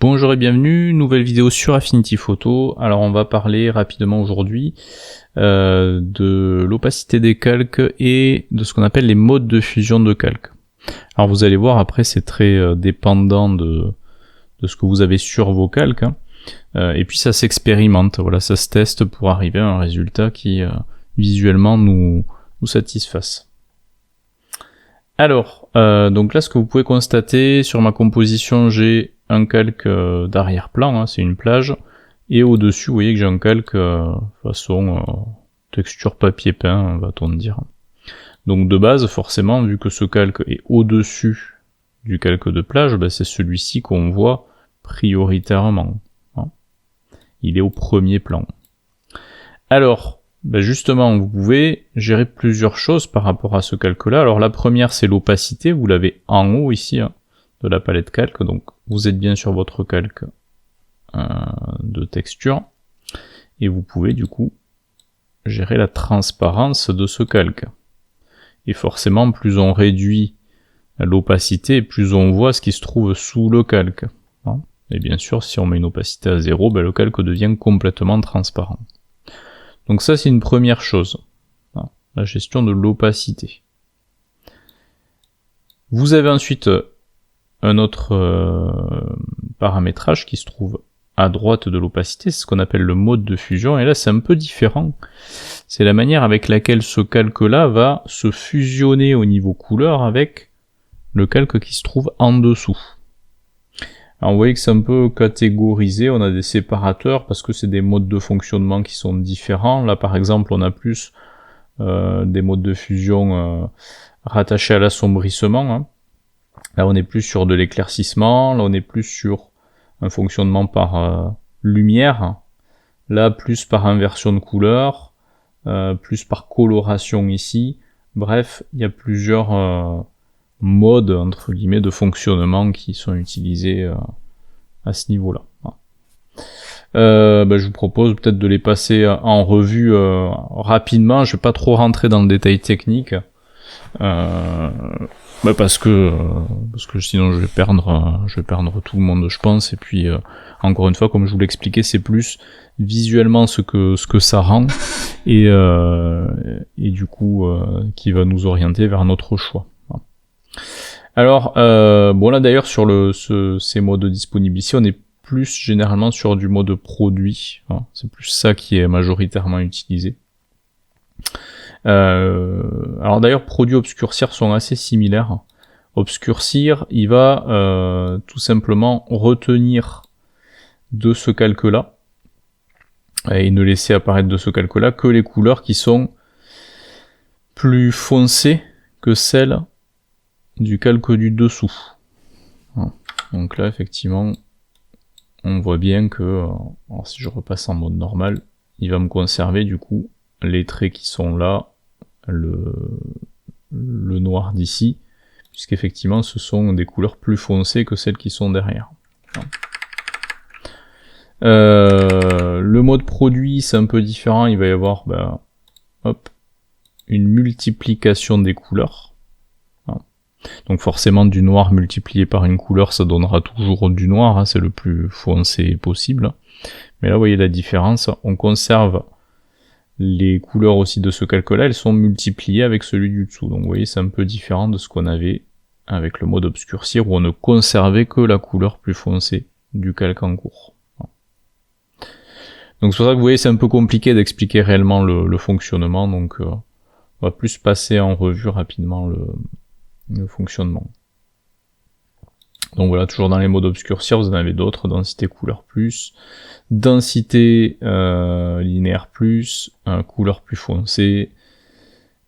Bonjour et bienvenue, nouvelle vidéo sur Affinity Photo. Alors on va parler rapidement aujourd'hui de l'opacité des calques et de ce qu'on appelle les modes de fusion de calques. Alors vous allez voir, après c'est très dépendant de ce que vous avez sur vos calques, hein. Et puis ça s'expérimente, voilà, ça se teste pour arriver à un résultat qui visuellement nous satisfasse. Alors, donc là ce que vous pouvez constater sur ma composition, j'ai un calque d'arrière-plan, hein, c'est une plage, et au-dessus vous voyez que j'ai un calque façon texture papier peint, va-t-on dire. Donc de base forcément, vu que ce calque est au-dessus du calque de plage, ben, c'est celui-ci qu'on voit prioritairement, hein. Il est au premier plan. Alors, ben justement, vous pouvez gérer plusieurs choses par rapport à ce calque-là. Alors la première, c'est l'opacité, vous l'avez en haut ici, hein, de la palette calque, donc vous êtes bien sur votre calque de texture, et vous pouvez du coup gérer la transparence de ce calque. Et forcément, plus on réduit l'opacité, plus on voit ce qui se trouve sous le calque, hein. Et bien sûr, si on met une opacité à 0, ben, le calque devient complètement transparent. Donc ça, c'est une première chose, hein, la gestion de l'opacité. Vous avez ensuite un autre paramétrage qui se trouve à droite de l'opacité, c'est ce qu'on appelle le mode de fusion, et là c'est un peu différent. C'est la manière avec laquelle ce calque-là va se fusionner au niveau couleur avec le calque qui se trouve en dessous. Alors vous voyez que c'est un peu catégorisé, on a des séparateurs parce que c'est des modes de fonctionnement qui sont différents. Là par exemple on a plus des modes de fusion rattachés à l'assombrissement, hein. Là on est plus sur de l'éclaircissement, là on est plus sur un fonctionnement par lumière, là plus par inversion de couleur, plus par coloration ici. Bref, il y a plusieurs modes entre guillemets de fonctionnement qui sont utilisés à ce niveau-là. Je vous propose peut-être de les passer en revue rapidement. Je vais pas trop rentrer dans le détail technique. Parce que sinon je vais perdre tout le monde, je pense. Et puis encore une fois, comme je vous l'expliquais, c'est plus visuellement ce que ça rend et du coup qui va nous orienter vers notre choix. Alors bon là d'ailleurs sur ces modes disponibles ici, on est plus généralement sur du mode produit, hein. C'est plus ça qui est majoritairement utilisé. Alors d'ailleurs, produit obscurcir sont assez similaires. Obscurcir, il va tout simplement retenir de ce calque-là et ne laisser apparaître de ce calque-là que les couleurs qui sont plus foncées que celles du calque du dessous. Donc là, effectivement, on voit bien que, alors si je repasse en mode normal, il va me conserver du coup les traits qui sont là, le noir d'ici, puisqu'effectivement ce sont des couleurs plus foncées que celles qui sont derrière. Le mode produit c'est un peu différent, il va y avoir une multiplication des couleurs. Donc forcément du noir multiplié par une couleur ça donnera toujours du noir, hein, c'est le plus foncé possible. Mais là vous voyez la différence, on conserve les couleurs aussi de ce calque-là, elles sont multipliées avec celui du dessous. Donc vous voyez, c'est un peu différent de ce qu'on avait avec le mode obscurcir, où on ne conservait que la couleur plus foncée du calque en cours. Donc c'est pour ça que vous voyez, c'est un peu compliqué d'expliquer réellement le fonctionnement, donc on va plus passer en revue rapidement le fonctionnement. Donc voilà, toujours dans les modes obscurcir, vous en avez d'autres, densité couleur plus, densité linéaire plus, couleur plus foncée,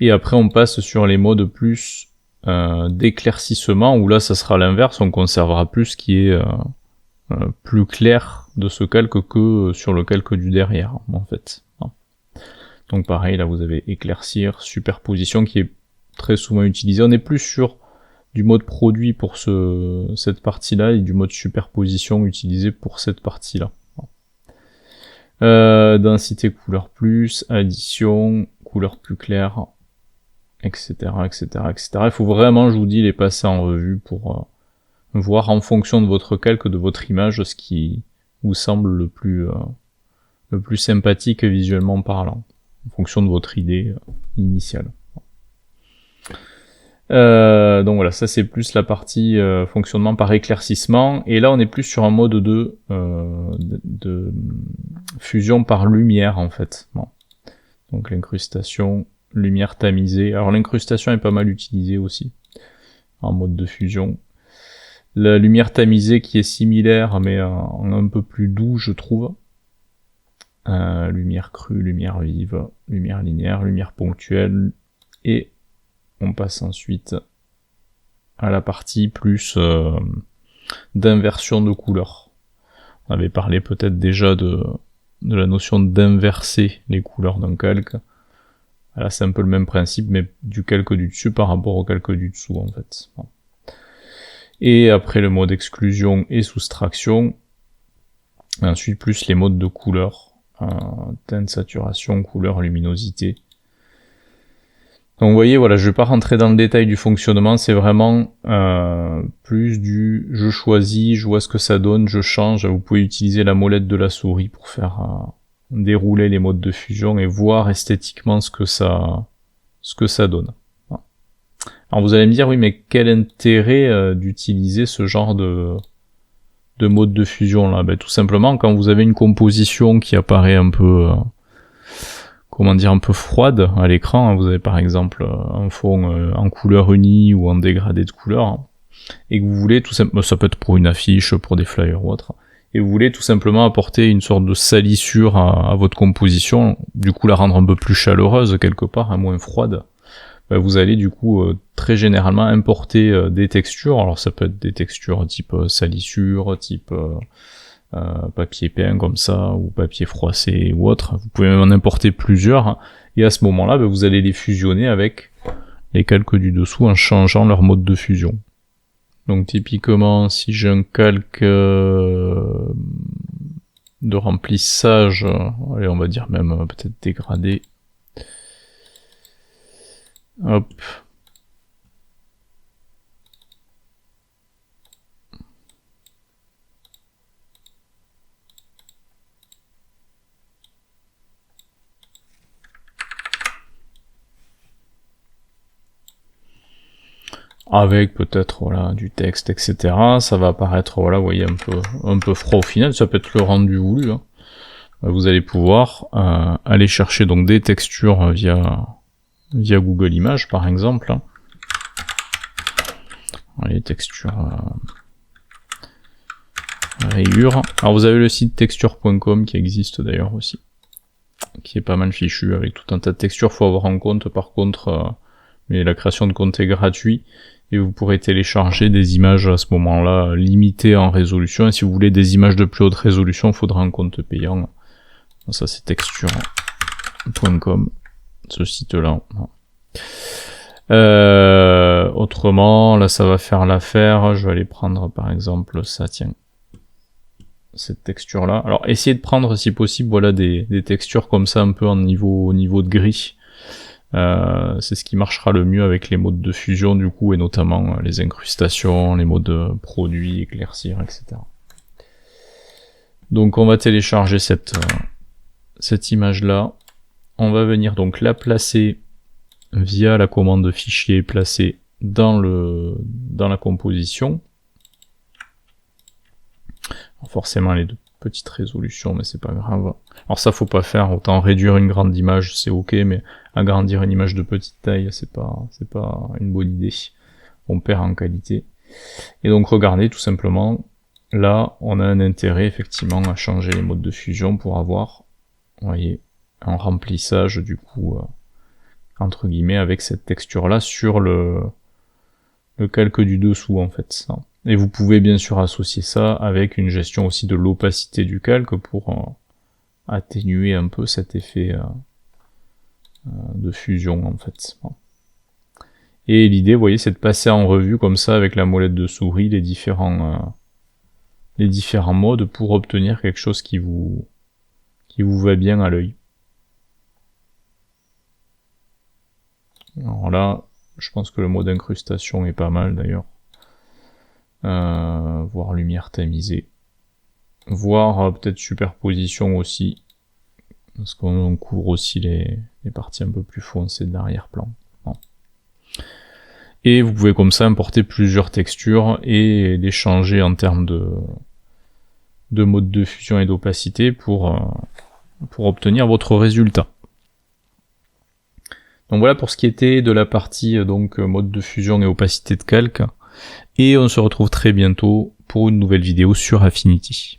et après on passe sur les modes plus d'éclaircissement, où là ça sera l'inverse, on conservera plus ce qui est plus clair de ce calque que sur le calque du derrière, en fait. Donc pareil, là vous avez éclaircir, superposition qui est très souvent utilisé, on est plus sur du mode produit pour cette partie-là, et du mode superposition utilisé pour cette partie-là. Densité couleur plus, addition, couleur plus claire, etc., etc., etc. Il faut vraiment, je vous dis, les passer en revue pour voir en fonction de votre calque, de votre image, ce qui vous semble le plus sympathique visuellement parlant, en fonction de votre idée initiale. Donc voilà, ça c'est plus la partie fonctionnement par éclaircissement, et là on est plus sur un mode de fusion par lumière en fait. Bon. Donc l'incrustation, lumière tamisée. Alors l'incrustation est pas mal utilisée aussi en mode de fusion. La lumière tamisée qui est similaire mais en un peu plus doux je trouve. Lumière crue, lumière vive, lumière linéaire, lumière ponctuelle, et on passe ensuite à la partie plus d'inversion de couleurs. On avait parlé peut-être déjà de la notion d'inverser les couleurs d'un calque. Là c'est un peu le même principe, mais du calque du dessus par rapport au calque du dessous en fait. Bon. Et après le mode exclusion et soustraction, et ensuite plus les modes de couleurs, teinte, saturation, couleur, luminosité. Donc vous voyez, voilà, je vais pas rentrer dans le détail du fonctionnement, c'est vraiment plus du je choisis, je vois ce que ça donne, je change. Vous pouvez utiliser la molette de la souris pour faire dérouler les modes de fusion et voir esthétiquement ce que ça donne. Voilà. Alors vous allez me dire, oui, mais quel intérêt d'utiliser ce genre de mode de fusion là? Ben, tout simplement, quand vous avez une composition qui apparaît un peu un peu froide à l'écran, hein, vous avez par exemple un fond en couleur unie ou en dégradé de couleur, hein, et que vous voulez tout simplement, ça peut être pour une affiche, pour des flyers ou autre, et vous voulez tout simplement apporter une sorte de salissure à votre composition, du coup la rendre un peu plus chaleureuse quelque part, moins froide, ben vous allez du coup très généralement importer des textures. Alors ça peut être des textures type salissure, type papier peint comme ça, ou papier froissé ou autre. Vous pouvez même en importer plusieurs, hein, et à ce moment-là, ben, vous allez les fusionner avec les calques du dessous en changeant leur mode de fusion. Donc typiquement, si j'ai un calque de remplissage, allez, on va dire même peut-être dégradé, hop, avec peut-être voilà du texte, etc. Ça va apparaître, voilà, vous voyez, un peu froid au final. Ça peut être le rendu voulu, hein. Vous allez pouvoir aller chercher donc des textures via Google Images par exemple, hein. Les textures rayures. Alors vous avez le site texture.com qui existe d'ailleurs aussi, qui est pas mal fichu avec tout un tas de textures. Faut avoir en compte par contre, mais la création de compte est gratuit, et vous pourrez télécharger des images à ce moment-là limitées en résolution, et si vous voulez des images de plus haute résolution, il faudra un compte payant. Ça c'est texture.com, ce site-là. Autrement, là ça va faire l'affaire. Je vais aller prendre par exemple ça, tiens, cette texture-là. Alors essayez de prendre si possible, voilà, des textures comme ça un peu au niveau de gris. C'est ce qui marchera le mieux avec les modes de fusion du coup, et notamment les incrustations, les modes produits, éclaircir, etc. Donc on va télécharger cette image là, on va venir donc la placer via la commande fichier, placer dans la composition. Alors forcément les deux petites résolutions, mais c'est pas grave. Alors ça faut pas faire, autant réduire une grande image c'est ok, mais agrandir une image de petite taille c'est pas une bonne idée, on perd en qualité. Et donc regardez, tout simplement là on a un intérêt effectivement à changer les modes de fusion pour avoir, vous voyez, un remplissage du coup entre guillemets avec cette texture là sur le calque du dessous en fait. Et vous pouvez bien sûr associer ça avec une gestion aussi de l'opacité du calque pour atténuer un peu cet effet de fusion en fait. Et l'idée, vous voyez, c'est de passer en revue comme ça avec la molette de souris les différents modes pour obtenir quelque chose qui vous va bien à l'œil. Alors là, je pense que le mode incrustation est pas mal d'ailleurs. voir lumière tamisée, voir peut-être superposition aussi, parce qu'on couvre aussi les parties un peu plus foncées de l'arrière-plan. Bon. Et vous pouvez comme ça importer plusieurs textures et les changer en termes de mode de fusion et d'opacité pour obtenir votre résultat. Donc voilà pour ce qui était de la partie donc mode de fusion et opacité de calque. Et on se retrouve très bientôt pour une nouvelle vidéo sur Affinity.